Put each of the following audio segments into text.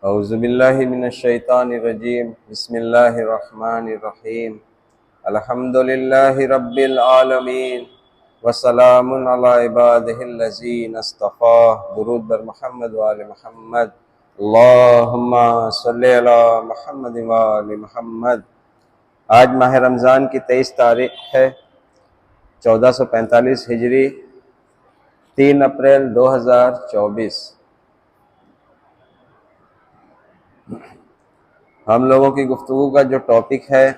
اعوذ باللہ من الشیطان الرجیم بسم اللہ الرحمن الرحیم الحمد للہ رب العالمین وسلام علی عبادہ الذین اصطفیٰ درود بر محمد وآل محمد اللہم صلی علی محمد وآل محمد۔ آج ماہ رمضان کی 23 تاریخ ہے 1445 ہجری 3 اپریل 2024۔ ہم لوگوں کی گفتگو کا جو ٹاپک ہے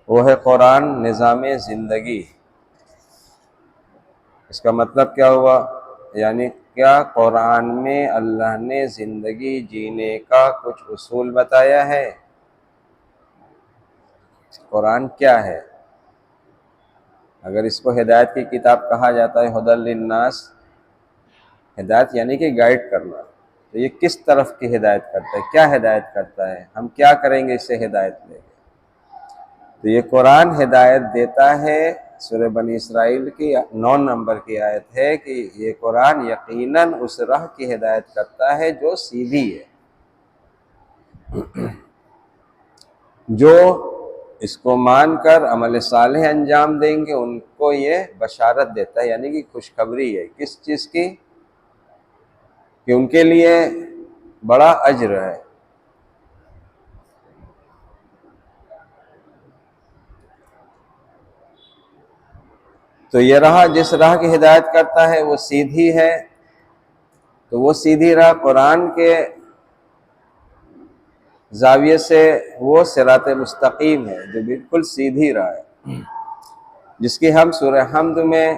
وہ ہے قرآن نظام زندگی۔ اس کا مطلب کیا ہوا؟ یعنی کیا قرآن میں اللہ نے زندگی جینے کا کچھ اصول بتایا ہے؟ قرآن کیا ہے؟ اگر اس کو ہدایت کی کتاب کہا جاتا ہے، ھدی للناس، ہدایت یعنی کہ گائیڈ کرنا، تو یہ کس طرف کی ہدایت کرتا ہے؟ کیا ہدایت کرتا ہے؟ ہم کیا کریں گے اس سے ہدایت لے کے؟ تو یہ قرآن ہدایت دیتا ہے۔ سورہ بنی اسرائیل کی 9 نمبر کی آیت ہے کہ یہ قرآن یقیناً اس راہ کی ہدایت کرتا ہے جو سیدھی ہے، جو اس کو مان کر عمل صالح انجام دیں گے ان کو یہ بشارت دیتا ہے، یعنی کہ خوشخبری ہے۔ کس چیز کی؟ کہ ان کے لیے بڑا اجر ہے۔ تو یہ راہ جس راہ کی ہدایت کرتا ہے وہ سیدھی ہے، تو وہ سیدھی راہ قرآن کے زاویے سے وہ صراط مستقیم ہے جو بالکل سیدھی راہ ہے، جس کی ہم سورہ حمد میں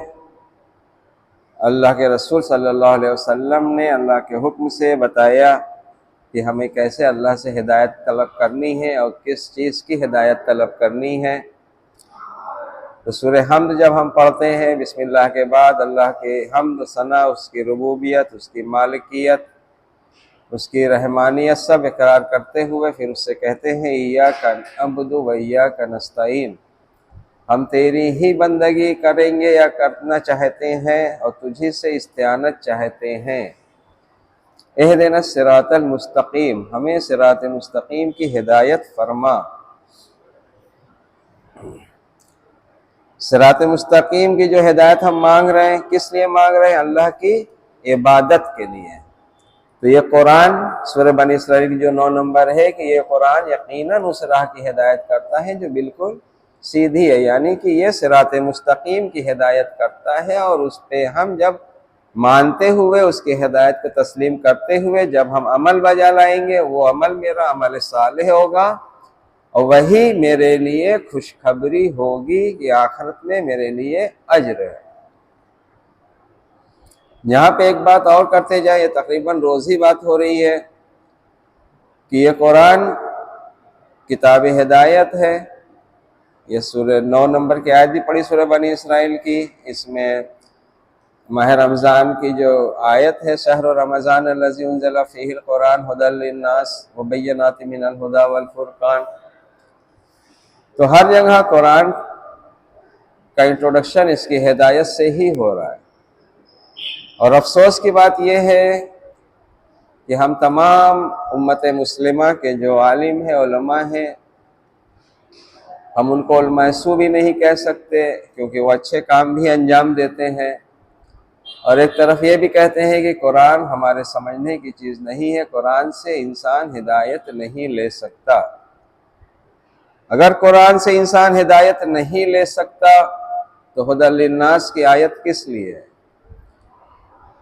اللہ کے رسول صلی اللہ علیہ وسلم نے اللہ کے حکم سے بتایا کہ ہمیں کیسے اللہ سے ہدایت طلب کرنی ہے اور کس چیز کی ہدایت طلب کرنی ہے۔ تو سورہ حمد جب ہم پڑھتے ہیں، بسم اللہ کے بعد اللہ کے حمد و ثنا، اس کی ربوبیت، اس کی مالکیت، اس کی رحمانیت سب اقرار کرتے ہوئے پھر اس سے کہتے ہیں ایاک نعبد و ایاک نستعین، ہم تیری ہی بندگی کریں گے یا کرنا چاہتے ہیں اور تجھی سے استعانت چاہتے ہیں۔ اہدنا الصراط المستقیم، ہمیں صراط مستقیم کی ہدایت فرما۔ صراط مستقیم کی جو ہدایت ہم مانگ رہے ہیں، کس لیے مانگ رہے ہیں؟ اللہ کی عبادت کے لیے۔ تو یہ قرآن سورہ بنی اسرائیل کی جو 9 نمبر ہے کہ یہ قرآن یقیناً اس راہ کی ہدایت کرتا ہے جو بالکل سیدھی ہے، یعنی کہ یہ صراط مستقیم کی ہدایت کرتا ہے، اور اس پہ ہم جب مانتے ہوئے اس کی ہدایت کو تسلیم کرتے ہوئے جب ہم عمل بجا لائیں گے، وہ عمل میرا عمل صالح ہوگا، اور وہی میرے لیے خوشخبری ہوگی کہ آخرت میں میرے لیے اجر ہے۔ یہاں پہ ایک بات اور کرتے جائیں، یہ تقریباً روز ہی بات ہو رہی ہے کہ یہ قرآن کتاب ہدایت ہے۔ یہ سورہ 9 نمبر کی آیت بھی پڑھی سورہ بنی اسرائیل کی، اس میں ماہ رمضان کی جو آیت ہے شہر رمضان الذی انزل فیہ القرآن ھدی للناس وبینات من الھدی والفرقان، تو ہر جگہ قرآن کا انٹروڈکشن اس کی ہدایت سے ہی ہو رہا ہے۔ اور افسوس کی بات یہ ہے کہ ہم تمام امت مسلمہ کے جو عالم ہیں، علماء ہیں، ہم ان کو علماء سو بھی نہیں کہہ سکتے کیونکہ وہ اچھے کام بھی انجام دیتے ہیں، اور ایک طرف یہ بھی کہتے ہیں کہ قرآن ہمارے سمجھنے کی چیز نہیں ہے، قرآن سے انسان ہدایت نہیں لے سکتا۔ اگر قرآن سے انسان ہدایت نہیں لے سکتا تو ھدی للناس کی آیت کس لیے ہے؟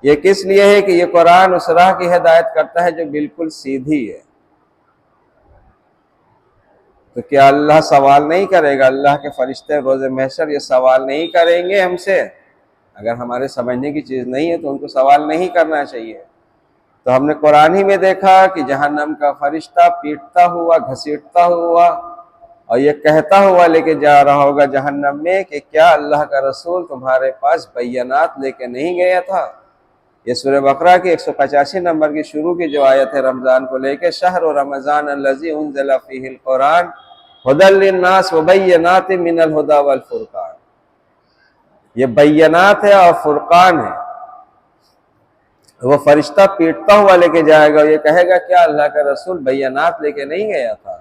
یہ کس لیے ہے کہ یہ قرآن اس راہ کی ہدایت کرتا ہے جو بالکل سیدھی ہے۔ تو کیا اللہ سوال نہیں کرے گا؟ اللہ کے فرشتے روز محشر یہ سوال نہیں کریں گے ہم سے؟ اگر ہمارے سمجھنے کی چیز نہیں ہے تو ان کو سوال نہیں کرنا چاہیے۔ تو ہم نے قرآن ہی میں دیکھا کہ جہنم کا فرشتہ پیٹتا ہوا، گھسیٹتا ہوا اور یہ کہتا ہوا لے کے جا رہا ہوگا جہنم میں کہ کیا اللہ کا رسول تمہارے پاس بینات لے کے نہیں گیا تھا؟ یہ سورہ بقرہ کی 185 نمبر کی شروع کی جو آیت ہے رمضان کو لے کے، شہر رمضان الذی انزل فیہ القرآن ھدی للناس وبینات من الھدی والفرقان، یہ بینات ہے اور فرقان ہے۔ وہ فرشتہ پیٹتا ہوا لے کے جائے گا، یہ کہے گا کیا اللہ کا رسول بینات لے کے نہیں گیا تھا؟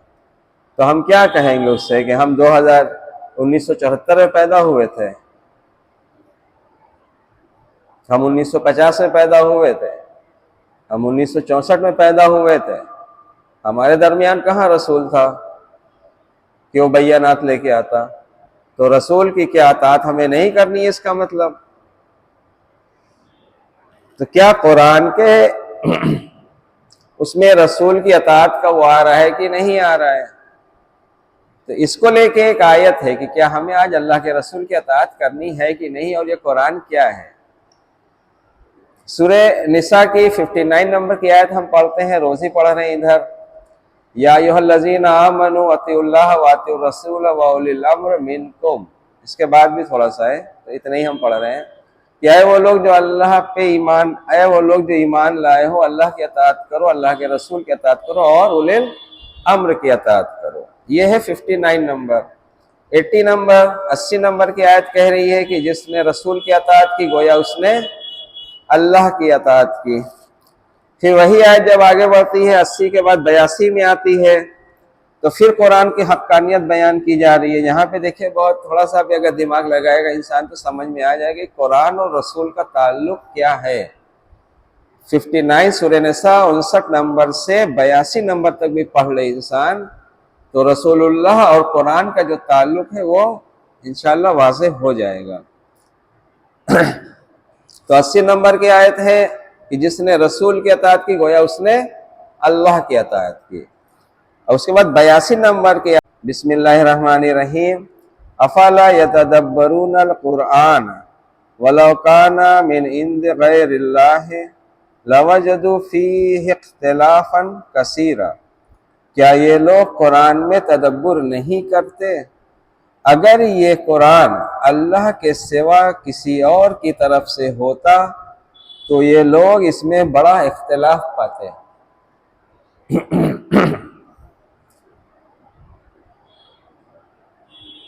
تو ہم کیا کہیں گے اس سے کہ ہم 1974 میں پیدا ہوئے تھے، ہم 1950 میں پیدا ہوئے تھے، ہم 1964 میں پیدا ہوئے تھے، ہمارے درمیان کہاں رسول تھا کہ وہ بینات لے کے آتا؟ تو رسول کی کیا اطاعت ہمیں نہیں کرنی ہے اس کا مطلب؟ تو کیا قرآن کے اس میں رسول کی اطاعت کا وہ آ رہا ہے کہ نہیں آ رہا ہے؟ تو اس کو لے کے ایک آیت ہے کہ کیا ہمیں آج اللہ کے رسول کی اطاعت کرنی ہے کہ نہیں، اور یہ قرآن کیا ہے؟ سورہ نساء کی 59 نمبر کی آیت ہم پڑھتے ہیں، روز ہی پڑھ رہے ہیں ادھر، یا ایھا الذین آمنوا اطیعوا اللہ واطیعوا الرسول واولی الامر منکم۔ اس کے بعد بھی تھوڑا سا ہے، تو اتنا ہی ہم پڑھ رہے ہیں کہ اے وہ لوگ جو اللہ پہ ایمان، اے وہ لوگ جو ایمان لائے ہو، اللہ کی اطاعت کرو، اللہ کے رسول کی اطاعت کرو، اور اولی الامر کی اطاعت کرو۔ یہ ہے 59 نمبر۔ 80 نمبر 80 نمبر کی آیت کہہ رہی ہے کہ جس نے رسول کی اطاعت کی گویا اس نے اللہ کی اطاعت کی۔ پھر وہی آیت جب آگے بڑھتی ہے 80 کے بعد 82 میں آتی ہے، تو پھر قرآن کی حقانیت بیان کی جا رہی ہے۔ یہاں پہ دیکھیں، بہت تھوڑا سا بھی اگر دماغ لگائے گا انسان تو سمجھ میں آ جائے گا کہ قرآن اور رسول کا تعلق کیا ہے۔ 59 سورہ نساء 59 نمبر سے 82 نمبر تک بھی پڑھ لے انسان تو رسول اللہ اور قرآن کا جو تعلق ہے وہ انشاءاللہ واضح ہو جائے گا۔ تو 80 نمبر کی آیت ہے کہ جس نے رسول کی اطاعت کی گویا اس نے اللہ کی اطاعت کی۔ اور اس کے بعد 82 نمبر کی آیت، بسم اللہ الرحمن الرحیم، افلا یتدبرون القرآن ولو کان من عند غیر اللہ لوجدوا فیہ اختلافا کثیرا۔ کیا یہ لوگ قرآن میں تدبر نہیں کرتے؟ اگر یہ قرآن اللہ کے سوا کسی اور کی طرف سے ہوتا تو یہ لوگ اس میں بڑا اختلاف پاتے۔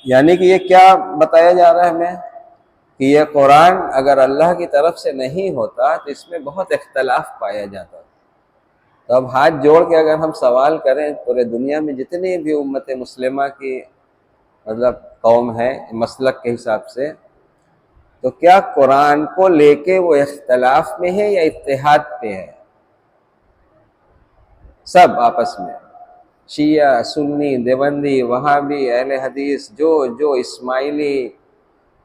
یعنی کہ یہ کیا بتایا جا رہا ہے ہمیں کہ یہ قرآن اگر اللہ کی طرف سے نہیں ہوتا تو اس میں بہت اختلاف پایا جاتا۔ تو اب ہاتھ جوڑ کے اگر ہم سوال کریں پورے دنیا میں جتنی بھی امت مسلمہ کی مطلب قوم ہے مسلک کے حساب سے، تو کیا قرآن کو لے کے وہ اختلاف میں ہے یا اتحاد پہ ہے؟ سب آپس میں، شیعہ، سنی، دیوبندی، وہابی، اہل حدیث، جو اسماعیلی،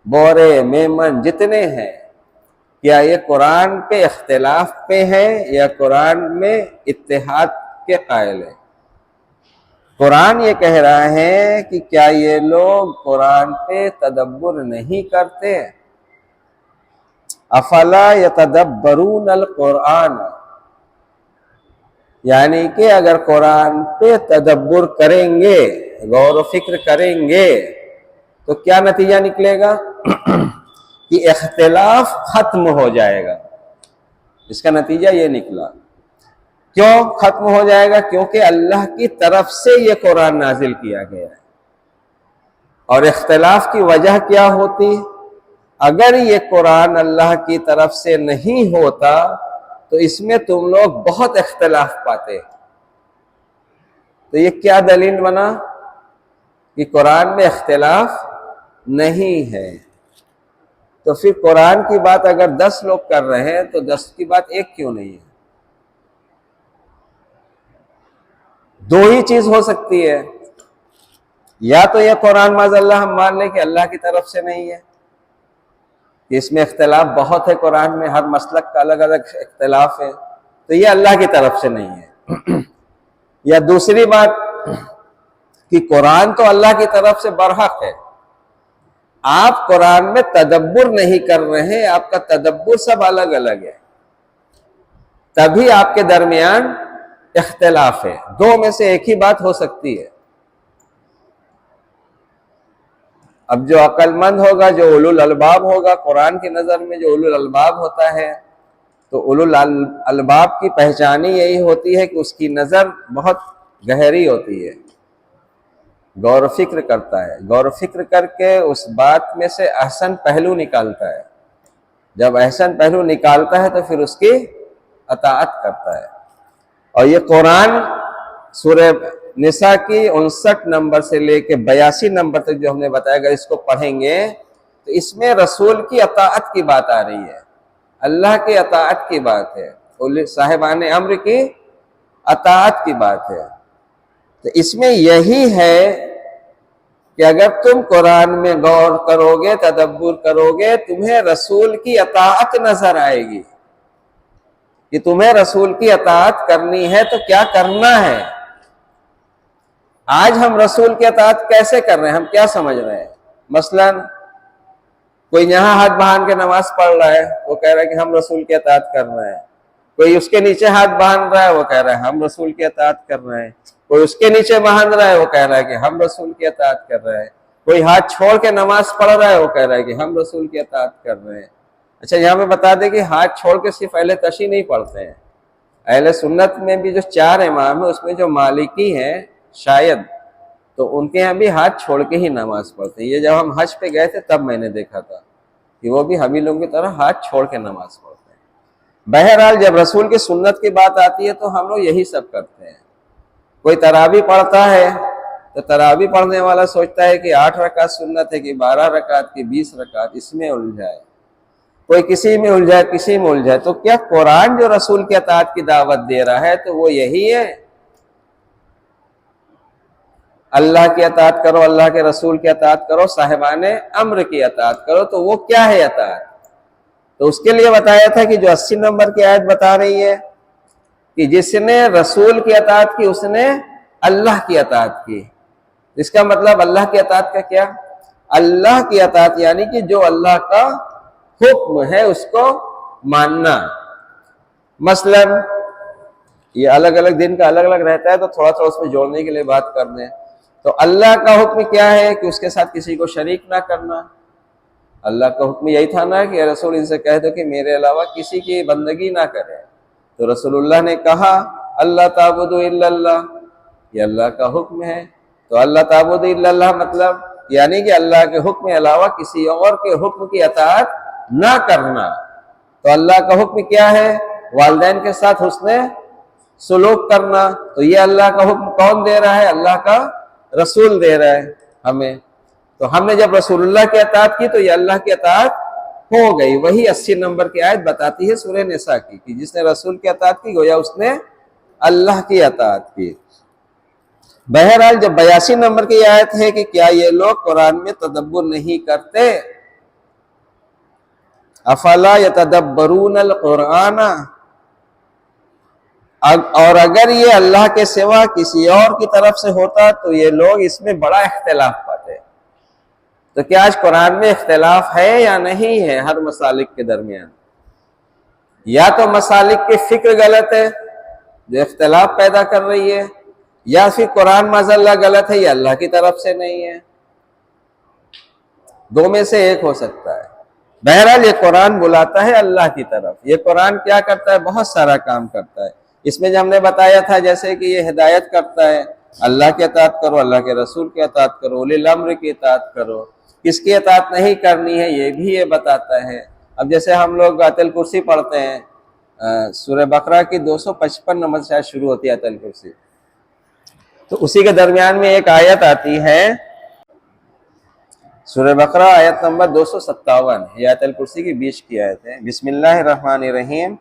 بورے، میمن جتنے ہیں، کیا یہ قرآن پہ اختلاف پہ ہے یا قرآن میں اتحاد کے قائل ہے؟ قرآن یہ کہہ رہا ہے کہ کیا یہ لوگ قرآن پہ تدبر نہیں کرتے؟ افلا یتدبرون القرآن، یعنی کہ اگر قرآن پہ تدبر کریں گے، غور و فکر کریں گے تو کیا نتیجہ نکلے گا کہ اختلاف ختم ہو جائے گا۔ اس کا نتیجہ یہ نکلا۔ کیوں ختم ہو جائے گا؟ کیونکہ اللہ کی طرف سے یہ قرآن نازل کیا گیا ہے۔ اور اختلاف کی وجہ کیا ہوتی؟ اگر یہ قرآن اللہ کی طرف سے نہیں ہوتا تو اس میں تم لوگ بہت اختلاف پاتے۔ تو یہ کیا دلیل بنا کہ قرآن میں اختلاف نہیں ہے؟ تو پھر قرآن کی بات اگر 10 لوگ کر رہے ہیں تو 10 کی بات ایک کیوں نہیں ہے؟ دو ہی چیز ہو سکتی ہے، یا تو یہ قرآن معاذ اللہ ہم مان لیں کہ اللہ کی طرف سے نہیں ہے، کہ اس میں اختلاف بہت ہے، قرآن میں ہر مسلک کا الگ الگ اختلاف ہے، تو یہ اللہ کی طرف سے نہیں ہے۔ یا دوسری بات کہ قرآن تو اللہ کی طرف سے برحق ہے، آپ قرآن میں تدبر نہیں کر رہے، آپ کا تدبر سب الگ الگ ہے، تبھی آپ کے درمیان اختلاف ہے۔ دو میں سے ایک ہی بات ہو سکتی ہے۔ اب جو عقل مند ہوگا، جو اولو الالباب ہوگا، قرآن کی نظر میں جو اولو الالباب ہوتا ہے، تو اولو الالباب کی پہچان یہی ہوتی ہے کہ اس کی نظر بہت گہری ہوتی ہے، غور و فکر کرتا ہے، غور و فکر کر کے اس بات میں سے احسن پہلو نکالتا ہے۔ جب احسن پہلو نکالتا ہے تو پھر اس کی اطاعت کرتا ہے۔ اور یہ قرآن سورہ نساء کی 59 نمبر سے لے کے 82 نمبر تک جو ہم نے بتایا، اگر اس کو پڑھیں گے تو اس میں رسول کی اطاعت کی بات آ رہی ہے، اللہ کی اطاعت کی بات ہے، صاحبان امر کی اطاعت کی بات ہے۔ تو اس میں یہی ہے کہ اگر تم قرآن میں غور کرو گے، تدبر کرو گے، تمہیں رسول کی اطاعت نظر آئے گی کہ تمہیں رسول کی اطاعت کرنی ہے تو کیا کرنا ہے۔ آج ہم رسول کی اطاعت کیسے کر رہے ہیں، ہم کیا سمجھ رہے ہیں؟ مثلا کوئی یہاں ہاتھ باندھ کے نماز پڑھ رہا ہے، وہ کہہ رہا ہے کہ ہم رسول کی اطاعت کر رہے ہیں۔ کوئی اس کے نیچے ہاتھ باندھ رہا ہے، وہ کہہ رہا ہے ہم رسول کی اطاعت کر رہے ہیں۔ کوئی اس کے نیچے باندھ رہا ہے، وہ کہہ رہا ہے کہ ہم رسول کی اطاعت کر رہے ہیں۔ کوئی ہاتھ چھوڑ کے نماز پڑھ رہا ہے، وہ کہہ رہا ہے کہ ہم رسول کی اطاعت کر رہے ہیں۔ اچھا، یہاں میں بتا دیں کہ ہاتھ چھوڑ کے صرف اہل تشیع نہیں پڑھتے ہیں، اہل سنت میں بھی جو 4 امام ہیں اس میں جو مالکی ہیں شاید، تو ان کے یہاں بھی ہاتھ چھوڑ کے ہی نماز پڑھتے ہیں۔ یہ جب ہم حج پہ گئے تھے تب میں نے دیکھا تھا کہ وہ بھی ہم لوگوں کی طرح ہاتھ چھوڑ کے نماز پڑھتے ہیں۔ بہرحال جب رسول کی سنت کی بات آتی ہے تو ہم لوگ یہی سب کرتے ہیں۔ کوئی تراویح پڑھتا ہے تو تراویح پڑھنے والا سوچتا ہے کہ 8 رکعت سنت ہے کہ 12 رکعت کی 20 رکعت، اس میں الجھائے، کوئی کسی میں الجھائے، کسی میں الجھائے۔ تو کیا قرآن جو رسول کی اطاعت کی دعوت دے رہا ہے تو وہ یہی ہے، اللہ کی اطاعت کرو، اللہ کے رسول کی اطاعت کرو، صاحبان امر کی اطاعت کرو، تو وہ کیا ہے اطاعت؟ تو اس کے لیے بتایا تھا کہ جو 80 نمبر کی آیت بتا رہی ہے کہ جس نے رسول کی اطاعت کی اس نے اللہ کی اطاعت کی۔ اس کا مطلب اللہ کی اطاعت کا کیا؟ اللہ کی اطاعت یعنی کہ جو اللہ کا حکم ہے اس کو ماننا۔ مثلا یہ الگ الگ دن کا الگ الگ رہتا ہے تو تھوڑا تھوڑا اس میں جوڑنے کے لیے بات کر دیں۔ تو اللہ کا حکم کیا ہے کہ اس کے ساتھ کسی کو شریک نہ کرنا۔ اللہ کا حکم یہی تھا نا کہ رسول ان سے کہہ دو کہ میرے علاوہ کسی کی بندگی نہ کرے، تو رسول اللہ نے کہا اللہ تعبدوا الا اللہ، یہ اللہ کا حکم ہے۔ تو اللہ تعبدوا الا اللہ مطلب یعنی کہ اللہ کے حکم کے علاوہ کسی اور کے حکم کی اطاعت نہ کرنا۔ تو اللہ کا حکم کیا ہے؟ والدین کے ساتھ حسن سلوک کرنا۔ تو یہ اللہ کا حکم کون دے رہا ہے؟ اللہ کا رسول دے رہا ہے ہمیں۔ تو ہم نے جب رسول اللہ کی اطاعت کی تو یہ اللہ کی اطاعت ہو گئی۔ وہی 80 نمبر کی آیت بتاتی ہے سورہ نساء کی کہ جس نے رسول کی اطاعت کی گویا اس نے اللہ کی اطاعت کی۔ بہرحال جب 82 نمبر کی آیت ہے کہ کیا یہ لوگ قرآن میں تدبر نہیں کرتے؟ افلا یتدبرون القرآن، اور اگر یہ اللہ کے سوا کسی اور کی طرف سے ہوتا تو یہ لوگ اس میں بڑا اختلاف پاتے۔ تو کیا آج قرآن میں اختلاف ہے یا نہیں ہے ہر مسالک کے درمیان؟ یا تو مسالک کی فکر غلط ہے جو اختلاف پیدا کر رہی ہے، یا پھر قرآن معاذاللہ غلط ہے یا اللہ کی طرف سے نہیں ہے، دو میں سے ایک ہو سکتا ہے۔ بہرحال یہ قرآن بلاتا ہے اللہ کی طرف۔ یہ قرآن کیا کرتا ہے؟ بہت سارا کام کرتا ہے۔ اس میں جو ہم نے بتایا تھا جیسے کہ یہ ہدایت کرتا ہے، اللہ کی اطاعت کرو، اللہ کے رسول کی اطاعت کرو، اولی الامر کی اطاعت کرو۔ کس کی اطاعت نہیں کرنی ہے یہ بھی یہ بتاتا ہے۔ اب جیسے ہم لوگ آیت الکرسی پڑھتے ہیں، سورہ بقرہ کی 255 نمبر سے شروع ہوتی ہے آیت الکرسی، تو اسی کے درمیان میں ایک آیت آتی ہے سورہ بقرہ آیت نمبر 257، یہ آیت الکرسی کی 20 کی آیت ہے۔ بسم اللہ الرحمن الرحیم،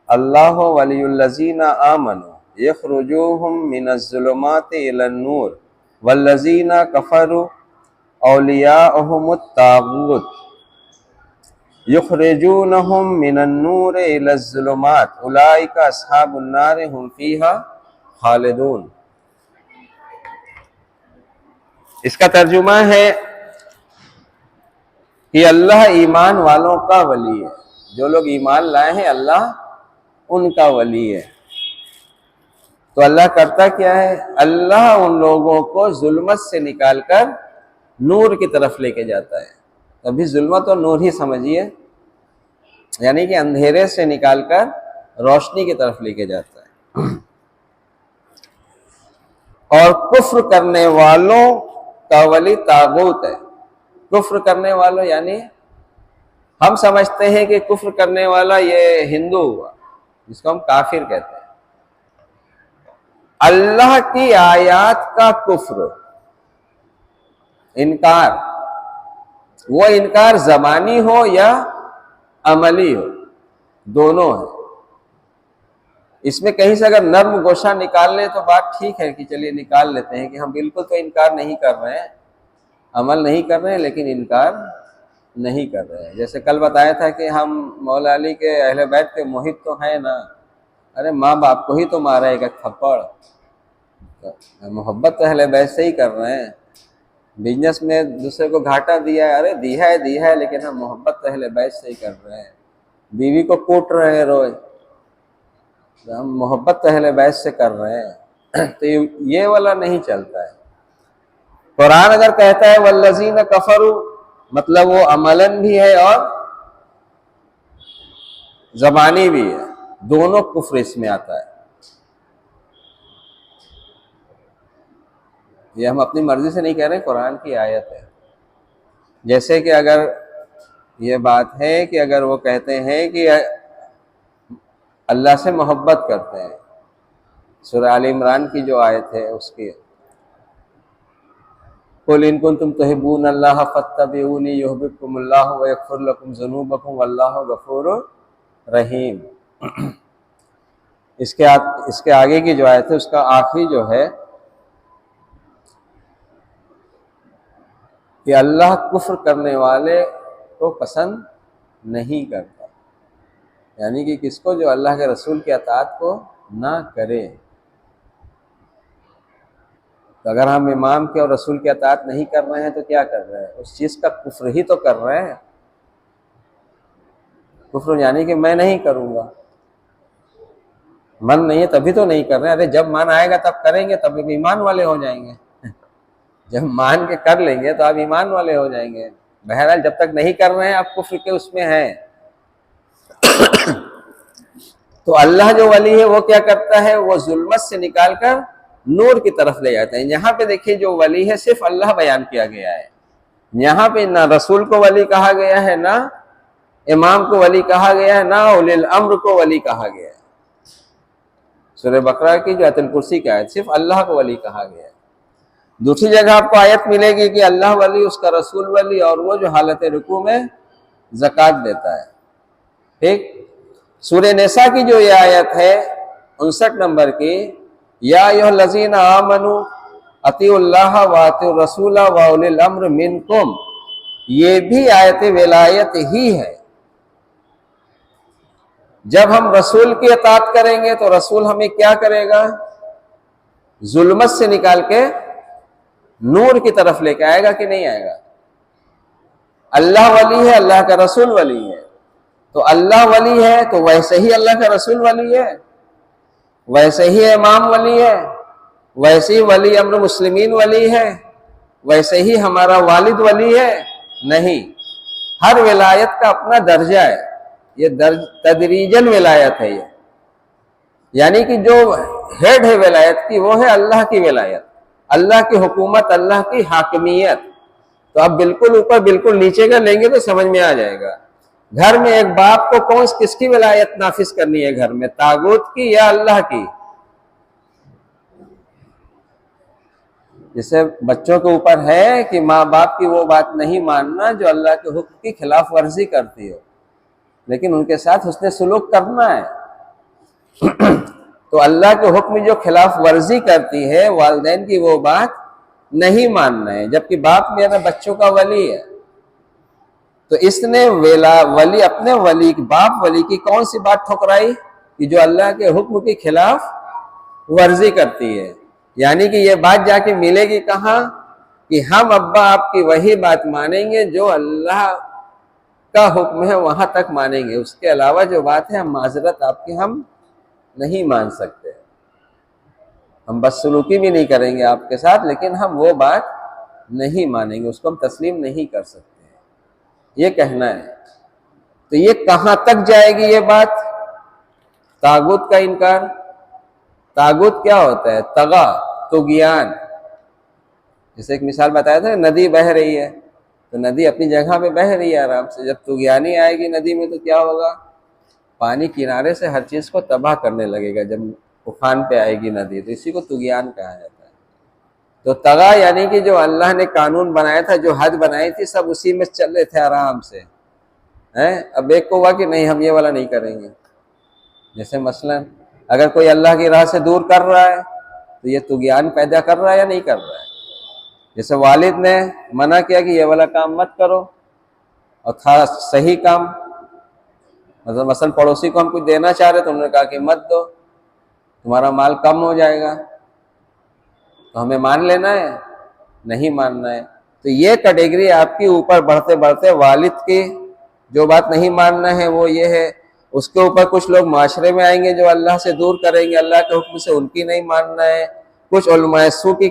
اللہ ولی الذین آمنوا یخرجوہم من الظلمات الی النور والذین کفروا اولیاءہم الطاغوت یخرجونہم من النور الی الظلمات اولئک اصحاب النار ہم فیہا خالدون۔ اس کا ترجمہ ہے کہ اللہ ایمان والوں کا ولی ہے، جو لوگ ایمان لائے ہیں اللہ ان کا ولی ہے۔ تو اللہ کرتا کیا ہے؟ اللہ ان لوگوں کو ظلمت سے نکال کر نور کی طرف لے کے جاتا ہے۔ ابھی ظلمت اور نور ہی سمجھیے، یعنی کہ اندھیرے سے نکال کر روشنی کی طرف لے کے جاتا ہے۔ اور کفر کرنے والوں کا ولی طاغوت ہے۔ کفر کرنے والوں یعنی ہم سمجھتے ہیں کہ کفر کرنے والا یہ ہندو ہوا، جس کو ہم کافر کہتے ہیں۔ اللہ کی آیات کا کفر، انکار، وہ انکار زبانی ہو یا عملی ہو، دونوں ہے۔ اس میں کہیں سے اگر نرم گوشہ نکال لیں تو بات ٹھیک ہے کہ چلیے نکال لیتے ہیں کہ ہم بالکل تو انکار نہیں کر رہے ہیں، عمل نہیں کر رہے ہیں، لیکن انکار نہیں کر رہے ہیں۔ جیسے کل بتایا تھا کہ ہم مولا علی کے اہل بیت کے محب تو ہیں نا، ارے ماں باپ کو ہی تو مارا ایک تھپڑ، محبت تو اہل بیت سے ہی کر رہے ہیں۔ بزنس میں دوسرے کو گھاٹا دیا ہے، ارے دیا ہے لیکن ہم محبت تو اہل بیت سے ہی کر رہے ہیں۔ بیوی کو کوٹ رہے ہیں روز، ہم محبت تو اہل بیت سے کر رہے ہیں۔ تو یہ والا نہیں چلتا ہے۔ قرآن اگر کہتا ہے والذین کفروا، مطلب وہ عملاً بھی ہے اور زبانی بھی ہے، دونوں کفر اس میں آتا ہے۔ یہ ہم اپنی مرضی سے نہیں کہہ رہے، قرآن کی آیت ہے۔ جیسے کہ اگر یہ بات ہے کہ اگر وہ کہتے ہیں کہ اللہ سے محبت کرتے ہیں، سورہ آل عمران کی جو آیت ہے اس کی، قُلْ إِن كُنتُمْ تُحِبُّونَ اللَّهَ فَاتَّبِعُونِي يُحْبِبْكُمُ اللَّهُ وَيَغْفِرْ لَكُمْ ذُنُوبَكُمْ وَاللَّهُ غَفُورٌ رحیم۔ اس کے آگے کی جو آیت ہے اس کا آخری جو ہے کہ اللہ کفر کرنے والے کو پسند نہیں کرتا، یعنی کہ کس کو؟ جو اللہ کے رسول کی اطاعت کو نہ کرے۔ تو اگر ہم امام کے اور رسول کی اطاعت نہیں کر رہے ہیں تو کیا کر رہے ہیں؟ اس چیز کا کفر ہی تو کر رہے ہیں۔ کفر یعنی کہ میں نہیں کروں گا، من نہیں ہے تبھی تو نہیں کر رہے ہیں۔ ارے جب من آئے گا تب کریں گے، تب ایمان والے ہو جائیں گے۔ جب مان کے کر لیں گے تو آپ ایمان والے ہو جائیں گے۔ بہرحال جب تک نہیں کر رہے ہیں آپ کفر کے اس میں ہیں۔ تو اللہ جو ولی ہے وہ کیا کرتا ہے؟ وہ ظلمت سے نکال کر نور کی طرف لے جاتے ہیں۔ یہاں پہ دیکھیے جو ولی ہے صرف اللہ بیان کیا گیا ہے، یہاں پہ نہ رسول کو ولی کہا گیا ہے، نہ امام کو ولی کہا گیا ہے، نہ اولی الامر کو ولی کہا گیا ہے۔ سورہ بقرہ کی جو آیت الکرسی کی آیت، صرف اللہ کو ولی کہا گیا ہے۔ دوسری جگہ آپ کو آیت ملے گی کہ اللہ ولی، اس کا رسول ولی، اور وہ جو حالت رکوع میں زکوٰۃ دیتا ہے۔ ٹھیک؟ سورہ نساء کی جو یہ آیت ہے 59 نمبر کی، یا ایھا الذین آمنوا اطیعوا اللہ واطیعوا الرسول واولی الامر منکم، یہ بھی آیت ولایت ہی ہے۔ جب ہم رسول کی اطاعت کریں گے تو رسول ہمیں کیا کرے گا؟ ظلمت سے نکال کے نور کی طرف لے کے آئے گا کہ نہیں آئے گا؟ اللہ ولی ہے، اللہ کا رسول ولی ہے، تو اللہ ولی ہے تو ویسے ہی اللہ کا رسول ولی ہے، ویسے ہی امام ولی ہے، ویسے ہی ولی امر مسلمین ولی ہے، ویسے ہی ہمارا والد ولی ہے؟ نہیں، ہر ولایت کا اپنا درجہ ہے۔ یہ تدریجاً ولایت ہے، یہ یعنی کہ جو ہیڈ ہے ولایت کی وہ ہے اللہ کی ولایت، اللہ کی حکومت، اللہ کی حاکمیت۔ تو آپ بالکل اوپر بالکل نیچے کا لیں گے تو سمجھ میں آ جائے گا۔ گھر میں ایک باپ کو کس کی ولایت نافذ کرنی ہے؟ گھر میں طاغوت کی یا اللہ کی؟ جسے بچوں کے اوپر ہے کہ ماں باپ کی وہ بات نہیں ماننا جو اللہ کے حکم کی خلاف ورزی کرتی ہو، لیکن ان کے ساتھ حسن سلوک کرنا ہے۔ تو اللہ کے حکم جو خلاف ورزی کرتی ہے، والدین کی وہ بات نہیں ماننا ہے، جبکہ باپ میرا بچوں کا ولی ہے۔ تو اس نے ولی اپنے ولی، باپ ولی کی کون سی بات ٹھکرائی؟ کہ جو اللہ کے حکم کی خلاف ورزی کرتی ہے۔ یعنی کہ یہ بات جا کے ملے گی کہاں؟ کہ ہم ابا آپ کی وہی بات مانیں گے جو اللہ کا حکم ہے، وہاں تک مانیں گے، اس کے علاوہ جو بات ہے ہم معذرت آپ کی ہم نہیں مان سکتے، ہم بدسلوکی بھی نہیں کریں گے آپ کے ساتھ، لیکن ہم وہ بات نہیں مانیں گے، اس کو ہم تسلیم نہیں کر سکتے، یہ کہنا ہے۔ تو یہ کہاں تک جائے گی یہ بات؟ طاغوت کا انکار۔ طاغوت کیا ہوتا ہے؟ طغا، طغیان۔ جیسے ایک مثال بتایا تھا، ندی بہہ رہی ہے تو ندی اپنی جگہ پہ بہہ رہی ہے آرام سے، جب طغیانی آئے گی ندی میں تو کیا ہوگا؟ پانی کنارے سے ہر چیز کو تباہ کرنے لگے گا جب طوفان پہ آئے گی ندی، تو اسی کو طغیان کہا جاتا ہے۔ تو طغا یعنی کہ جو اللہ نے قانون بنایا تھا، جو حد بنائی تھی، سب اسی میں چل رہے تھے آرام سے، اب ایک کو ہوا کہ نہیں ہم یہ والا نہیں کریں گے۔ جیسے مثلا اگر کوئی اللہ کی راہ سے دور کر رہا ہے تو یہ طغیان پیدا کر رہا ہے یا نہیں کر رہا ہے؟ جیسے والد نے منع کیا کہ یہ والا کام مت کرو، اور تھا صحیح کام، مثلا پڑوسی کو ہم کچھ دینا چاہ رہے تو انہوں نے کہا کہ مت دو، تمہارا مال کم ہو جائے گا، تو ہمیں مان لینا ہے؟ نہیں ماننا ہے۔ تو یہ کیٹیگری آپ کی اوپر بڑھتے بڑھتے والد کی جو بات نہیں ماننا ہے وہ یہ ہے، اس کے اوپر کچھ لوگ معاشرے میں آئیں گے جو اللہ سے دور کریں گے، اللہ کے حکم سے ان کی نہیں ماننا ہے، کچھ علماء سو کی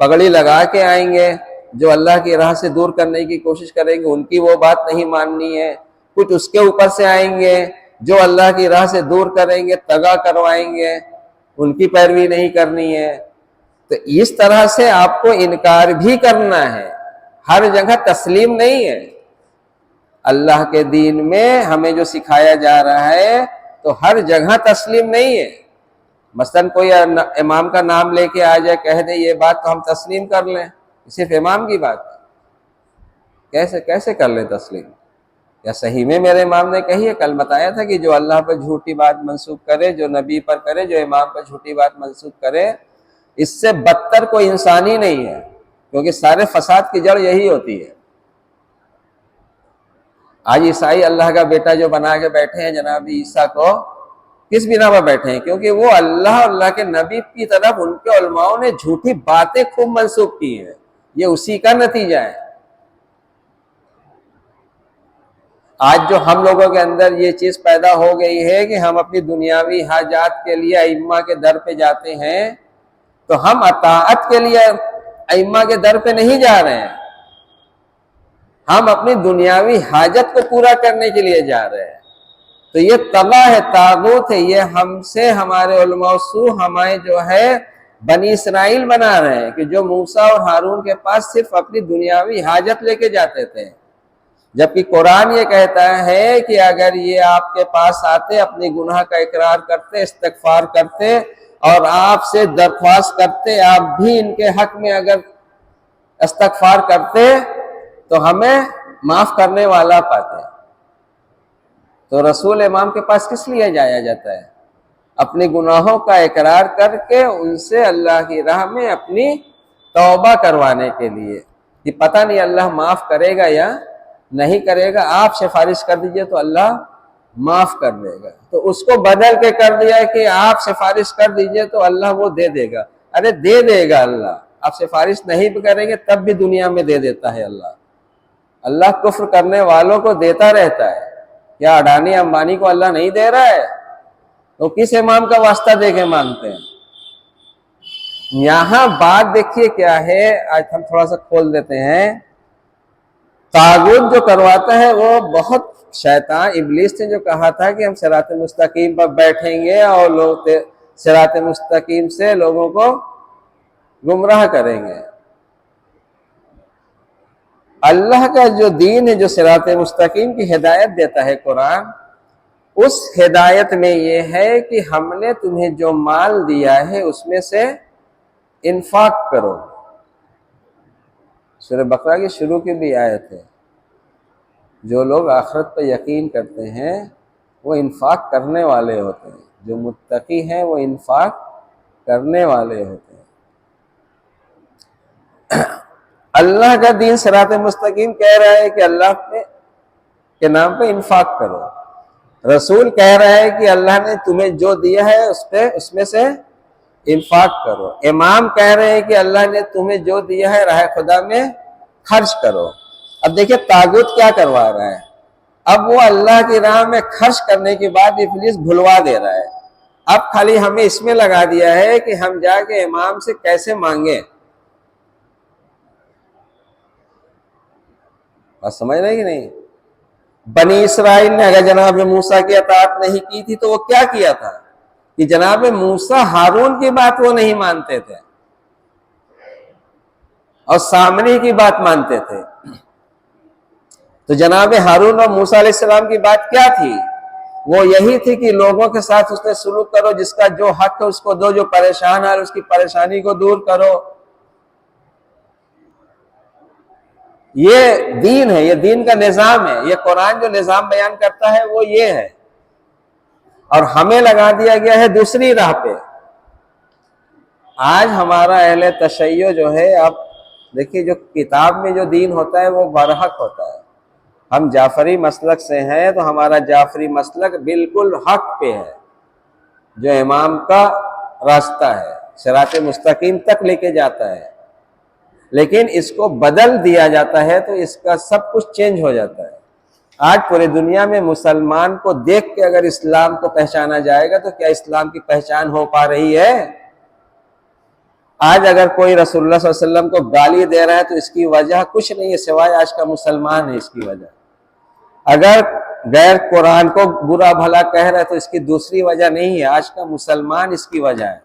پگڑی لگا کے آئیں گے جو اللہ کی راہ سے دور کرنے کی کوشش کریں گے، ان کی وہ بات نہیں ماننی ہے، کچھ اس کے اوپر سے آئیں گے جو اللہ کی راہ سے دور کریں گے، طغا کروائیں گے، ان کی پیروی نہیں کرنی ہے۔ تو اس طرح سے آپ کو انکار بھی کرنا ہے، ہر جگہ تسلیم نہیں ہے۔ اللہ کے دین میں ہمیں جو سکھایا جا رہا ہے تو ہر جگہ تسلیم نہیں ہے۔ مثلا کوئی امام کا نام لے کے آ جائے، کہہ دے یہ بات تو ہم تسلیم کر لیں، صرف امام کی بات ہے، کیسے کر لیں تسلیم؟ یا صحیح میں میرے امام نے کہی ہے، کل بتایا تھا کہ جو اللہ پر جھوٹی بات منسوب کرے، جو نبی پر کرے، جو امام پر جھوٹی بات منسوب کرے، اس سے بدتر کوئی انسان ہی نہیں ہے، کیونکہ سارے فساد کی جڑ یہی ہوتی ہے۔ آج عیسائی اللہ کا بیٹا جو بنا کے بیٹھے ہیں جناب عیسیٰ کو، کس بنا پر بیٹھے ہیں؟ کیونکہ وہ اللہ اور اللہ کے نبی کی طرف ان کے علماؤں نے جھوٹی باتیں خوب منسوب کی ہیں، یہ اسی کا نتیجہ ہے۔ آج جو ہم لوگوں کے اندر یہ چیز پیدا ہو گئی ہے کہ ہم اپنی دنیاوی حاجات کے لیے ائمہ کے در پہ جاتے ہیں، تو ہم اطاعت کے لیے ائمہ کے در پہ نہیں جا رہے ہیں، ہم اپنی دنیاوی حاجت کو پورا کرنے کے لیے جا رہے ہیں۔ تو یہ طغا ہے، طاغوت ہے، یہ ہم سے ہمارے علماء سو ہمیں جو ہے بنی اسرائیل بنا رہے ہیں کہ جو موسیٰ اور ہارون کے پاس صرف اپنی دنیاوی حاجت لے کے جاتے تھے، جبکہ قرآن یہ کہتا ہے کہ اگر یہ آپ کے پاس آتے، اپنی گناہ کا اقرار کرتے، استغفار کرتے اور آپ سے درخواست کرتے، آپ بھی ان کے حق میں اگر استغفار کرتے تو ہمیں معاف کرنے والا پاتے۔ تو رسول امام کے پاس کس لیے جایا جاتا ہے؟ اپنے گناہوں کا اقرار کر کے ان سے اللہ کی راہ میں اپنی توبہ کروانے کے لیے، کہ پتہ نہیں اللہ معاف کرے گا یا نہیں کرے گا، آپ سفارش کر دیجئے تو اللہ معاف کر دے گا۔ تو اس کو بدل کے کر دیا کہ آپ سفارش کر دیجئے تو اللہ وہ دے دے گا۔ ارے دے دے گا اللہ، آپ سفارش نہیں بھی کریں گے تب بھی دنیا میں دے دیتا ہے اللہ۔ اللہ کفر کرنے والوں کو دیتا رہتا ہے، کیا اڈانی امبانی کو اللہ نہیں دے رہا ہے؟ تو کس امام کا واسطہ دے کے مانگتے ہیں؟ یہاں بات دیکھیے کیا ہے، آج ہم تھوڑا سا کھول دیتے ہیں۔ طاغوت جو کرواتا ہے وہ بہت، شیطان ابلیس نے جو کہا تھا کہ ہم صراط مستقیم پر بیٹھیں گے اور لوگ صراط مستقیم سے لوگوں کو گمراہ کریں گے، اللہ کا جو دین ہے، جو صراط مستقیم کی ہدایت دیتا ہے قرآن، اس ہدایت میں یہ ہے کہ ہم نے تمہیں جو مال دیا ہے اس میں سے انفاق کرو۔ سورہ بقرہ کی شروع کی بھی آیت ہے، جو لوگ آخرت پر یقین کرتے ہیں وہ انفاق کرنے والے ہوتے ہیں، جو متقی ہیں وہ انفاق کرنے والے ہوتے ہیں۔ اللہ کا دین صراط مستقیم کہہ رہا ہے کہ اللہ کے نام پہ انفاق کرو، رسول کہہ رہا ہے کہ اللہ نے تمہیں جو دیا ہے اس میں سے انفاق کرو، امام کہہ رہے ہیں کہ اللہ نے تمہیں جو دیا ہے راہ خدا میں خرچ کرو۔ اب دیکھیں طاغوت کیا کروا رہا ہے، اب وہ اللہ کی راہ میں خرچ کرنے کے بعد ابلیس بھلوا دے رہا ہے، اب خالی ہمیں اس میں لگا دیا ہے کہ ہم جا کے امام سے کیسے مانگیں۔ بات سمجھ رہے کہ نہیں؟ بنی اسرائیل نے اگر جناب موسیٰ کی اطاعت نہیں کی تھی تو وہ کیا کیا تھا کہ جناب موسیٰ ہارون کی بات وہ نہیں مانتے تھے اور سامری کی بات مانتے تھے۔ تو جناب ہارون اور موسیٰ علیہ السلام کی بات کیا تھی وہ یہی تھی کہ لوگوں کے ساتھ اس نے سلوک کرو، جس کا جو حق ہے اس کو دو، جو پریشان ہے اس کی پریشانی کو دور کرو. یہ دین ہے، یہ دین کا نظام ہے. یہ قرآن جو نظام بیان کرتا ہے وہ یہ ہے، اور ہمیں لگا دیا گیا ہے دوسری راہ پہ. آج ہمارا اہل تشیع جو ہے، اب دیکھیے جو کتاب میں جو دین ہوتا ہے وہ برحق ہوتا ہے. ہم جعفری مسلک سے ہیں تو ہمارا جعفری مسلک بالکل حق پہ ہے، جو امام کا راستہ ہے، صراط مستقیم تک لے کے جاتا ہے. لیکن اس کو بدل دیا جاتا ہے تو اس کا سب کچھ چینج ہو جاتا ہے. آج پورے دنیا میں مسلمان کو دیکھ کے اگر اسلام کو پہچانا جائے گا تو کیا اسلام کی پہچان ہو پا رہی ہے؟ آج اگر کوئی رسول اللہ صلی اللہ علیہ وسلم کو گالی دے رہا ہے تو اس کی وجہ کچھ نہیں ہے سوائے آج کا مسلمان ہے اس کی وجہ. اگر غیر قرآن کو برا بھلا کہہ رہا ہے تو اس کی دوسری وجہ نہیں ہے، آج کا مسلمان اس کی وجہ ہے.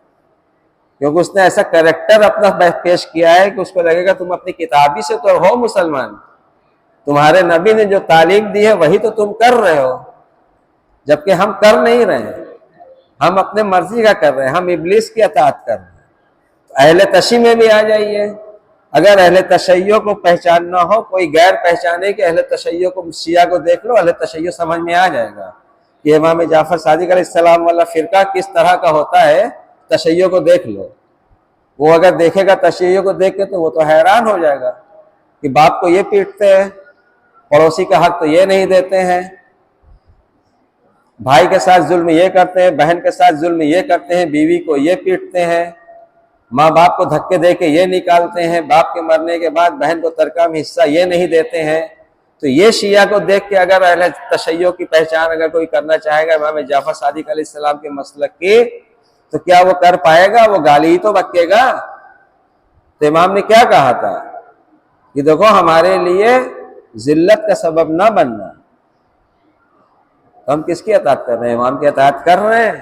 کیونکہ اس نے ایسا کریکٹر اپنا پیش کیا ہے کہ اس کو لگے گا تم اپنی کتابی سے تو ہو مسلمان، تمہارے نبی نے جو تعلیم دی ہے وہی تو تم کر رہے ہو، جبکہ ہم کر نہیں رہے ہیں. ہم اپنے مرضی کا کر رہے ہیں، ہم ابلیس کی اطاعت کر رہے ہیں. اہل تشیع میں بھی آ جائیے. اگر اہل تشیع کو پہچاننا ہو، کوئی غیر پہچانے کہ اہل تشیع کو، شیعہ کو دیکھ لو، اہل تشیع سمجھ میں آ جائے گا کہ امام جعفر صادق علیہ السلام والا فرقہ کس طرح کا ہوتا ہے. تشیع کو دیکھ لو، وہ اگر دیکھے گا تشیع کو دیکھ کے تو وہ تو حیران ہو جائے گا کہ باپ کو یہ پیٹتے ہیں، پڑوسی کا حق تو یہ نہیں دیتے ہیں، بھائی کے ساتھ ظلم یہ کرتے ہیں، بہن کے ساتھ ظلم یہ کرتے ہیں، بیوی کو یہ پیٹتے ہیں، ماں باپ کو دھکے دے کے یہ نکالتے ہیں، باپ کے مرنے کے بعد بہن کو ترکہ میں حصہ یہ نہیں دیتے ہیں. تو یہ شیعہ کو دیکھ کے اگر اہل تشیع کی پہچان اگر کوئی کرنا چاہے گا امام جعفر صادق علیہ السلام کے مسلک کی، تو کیا وہ کر پائے گا؟ وہ گالی ہی تو بکے گا. تو امام نے کیا کہا تھا کہ دیکھو ہمارے لیے ذلت کا سبب نہ بننا. ہم کس کی اطاعت کر رہے ہیں؟ امام کی اطاعت کر رہے ہیں.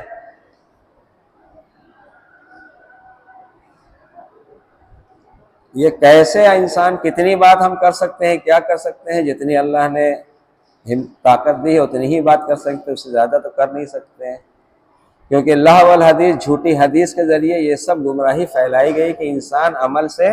یہ کیسے انسان، کتنی بات ہم کر سکتے ہیں، کیا کر سکتے ہیں؟ جتنی اللہ نے طاقت دی ہے اتنی ہی بات کر سکتے ہیں، اس سے زیادہ تو کر نہیں سکتے ہیں. کیونکہ اللہ والحدیث، جھوٹی حدیث کے ذریعے یہ سب گمراہی پھیلائی گئی کہ انسان عمل سے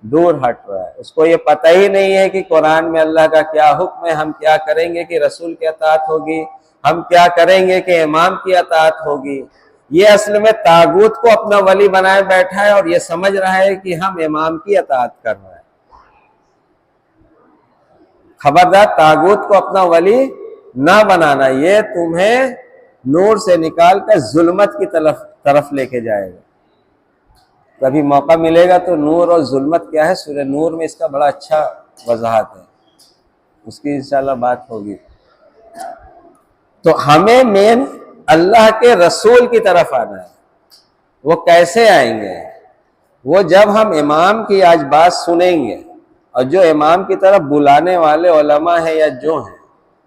دور ہٹ رہا ہے. اس کو یہ پتہ ہی نہیں ہے کہ قرآن میں اللہ کا کیا حکم ہے، ہم کیا کریں گے کہ رسول کی اطاعت ہوگی، ہم کیا کریں گے کہ امام کی اطاعت ہوگی. یہ اصل میں طاغوت کو اپنا ولی بنائے بیٹھا ہے اور یہ سمجھ رہا ہے کہ ہم امام کی اطاعت کر رہے ہیں. خبردار، طاغوت کو اپنا ولی نہ بنانا، یہ تمہیں نور سے نکال کر ظلمت کی طرف لے کے جائے گا. کبھی موقع ملے گا تو نور اور ظلمت کیا ہے سورہ نور میں اس کا بڑا اچھا وضاحت ہے، اس کی انشاءاللہ بات ہوگی. تو ہمیں مین اللہ کے رسول کی طرف آنا ہے. وہ کیسے آئیں گے؟ وہ جب ہم امام کی آج بات سنیں گے اور جو امام کی طرف بلانے والے علماء ہیں یا جو ہیں،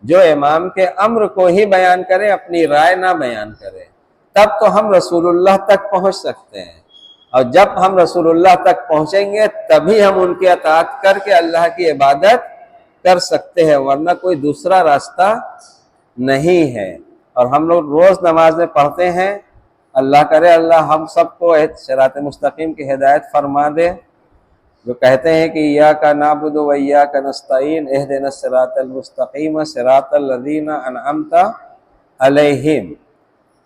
جو امام کے امر کو ہی بیان کریں، اپنی رائے نہ بیان کریں، تب تو ہم رسول اللہ تک پہنچ سکتے ہیں. اور جب ہم رسول اللہ تک پہنچیں گے تبھی ہم ان کی اطاعت کر کے اللہ کی عبادت کر سکتے ہیں، ورنہ کوئی دوسرا راستہ نہیں ہے. اور ہم لوگ روز نمازیں پڑھتے ہیں، اللہ کرے اللہ ہم سب کو صراط مستقیم کی ہدایت فرما دے. جو کہتے ہیں کہ ایاک نعبد و ایاک نستعین اہدنا الصراط المستقیم صراط الذین انعمت علیہم،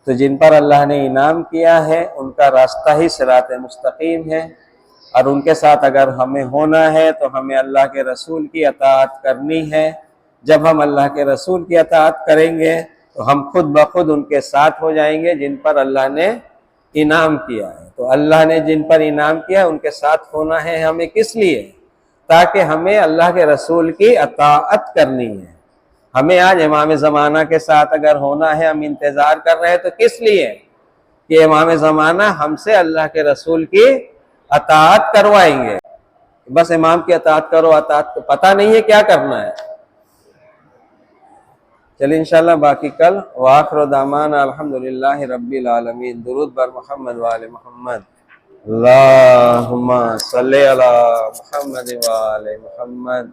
تو جن پر اللہ نے انعام کیا ہے ان کا راستہ ہی صراط مستقیم ہے. اور ان کے ساتھ اگر ہمیں ہونا ہے تو ہمیں اللہ کے رسول کی اطاعت کرنی ہے. جب ہم اللہ کے رسول کی اطاعت کریں گے تو ہم خود بخود ان کے ساتھ ہو جائیں گے جن پر اللہ نے انعام کیا ہے. تو اللہ نے جن پر انعام کیا ہے ان کے ساتھ ہونا ہے ہمیں کس لیے؟ تاکہ ہمیں اللہ کے رسول کی اطاعت کرنی ہے. ہمیں آج امام زمانہ کے ساتھ اگر ہونا ہے، ہم انتظار کر رہے ہیں تو کس لیے؟ کہ امام زمانہ ہم سے اللہ کے رسول کی اطاعت کروائیں گے. بس امام کی اطاعت کرو، اطاعت کو پتہ نہیں ہے کیا کرنا ہے. چلیے انشاءاللہ باقی کل. وآخر دعوانا الحمدللہ رب العالمین. درود بر محمد وآل محمد. اللہم صلی علی محمد وآل محمد.